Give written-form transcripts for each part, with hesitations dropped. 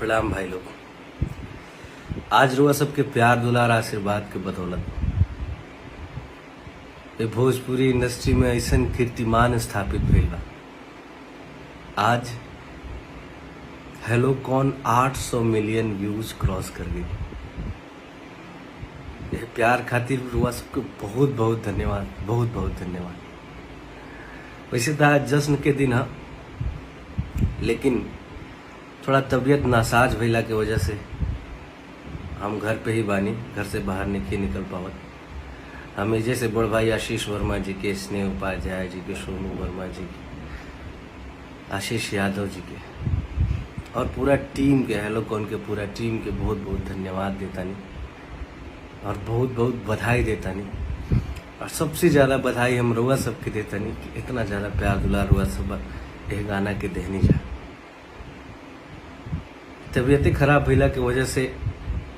प्रणाम भाई लोग। आज रुआ सबके प्यार दुलार आशीर्वाद के बदौलत ये भोजपुरी इंडस्ट्री में ऐसा कीर्तिमान स्थापित भइल बा। आज हेलो कौन 800 मिलियन व्यूज क्रॉस कर गई। ये प्यार खातिर रुआ सबको बहुत बहुत धन्यवाद, बहुत बहुत धन्यवाद। वैसे तो आज जश्न के दिन है, लेकिन थोड़ा तबीयत नासाज भइला के वजह से हम घर पे ही बानी, घर से बाहर नहीं निकल पावत। हमें जैसे बड़ भाई आशीष वर्मा जी के, स्नेह उपाध्याय जी के, सोनू वर्मा जी के, आशीष यादव जी के और पूरा टीम के, हेलो कौन के पूरा टीम के बहुत बहुत धन्यवाद देता नहीं और बहुत बहुत बधाई देता नहीं। और सबसे ज़्यादा बधाई हम रुआ सबके देता नहीं कि इतना ज़्यादा प्यार दुलार रुआ सब यह गाना के देहनी जा। तबीयतें खराब भइला की वजह से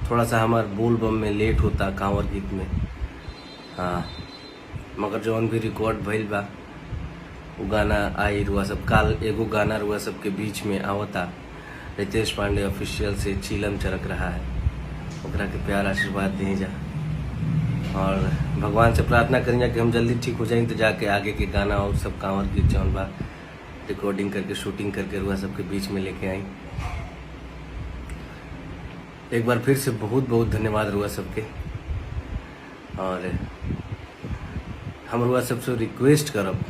थोड़ा सा हमार बोल बम में लेट होता, कांवर गीत में। हाँ, मगर जौन भी रिकॉर्ड भइल बा वो गाना आई रुआ सब। काल एगो गाना रुआ सब के बीच में आवता, रितेश पांडे ऑफिशियल से चीलम चरक रहा है, ओकरा के प्यार आशीर्वाद दी जा और भगवान से प्रार्थना करें जा कि हम जल्दी ठीक हो जाए तो जाके आगे के गाना और सब कांवर गीत जौन बा रिकॉर्डिंग करके, शूटिंग करके रुआ सबके बीच में लेके आई। एक बार फिर से बहुत बहुत धन्यवाद रुआ सबके। और हम रुआ सबसे रिक्वेस्ट करब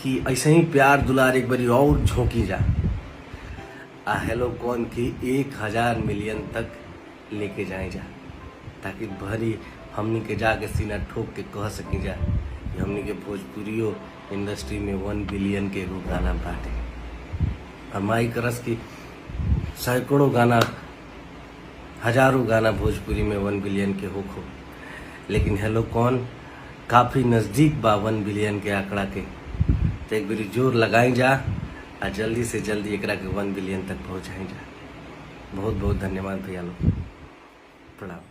कि ऐसे ही प्यार दुलार एक बारी और झोंकी जा आ हेलो कौन की 1000 मिलियन तक लेके जाए जा, ताकि भरी हमनी के जाके सीना ठोक के कह सकी जा कि हमनी के भोजपुरियो इंडस्ट्री में 1 बिलियन के एगो गाना बाटे। और माई करस की सैकड़ों गाना, हजारों गाना भोजपुरी में 1 बिलियन के होखो, लेकिन हेलो कौन काफ़ी नज़दीक बा 1 बिलियन के आंकड़ा के। तो एक बारी जोर लगाई जा और जल्दी से जल्दी एकरा के 1 बिलियन तक पहुँचाई जा। बहुत बहुत धन्यवाद भैया लोग, प्रणाम।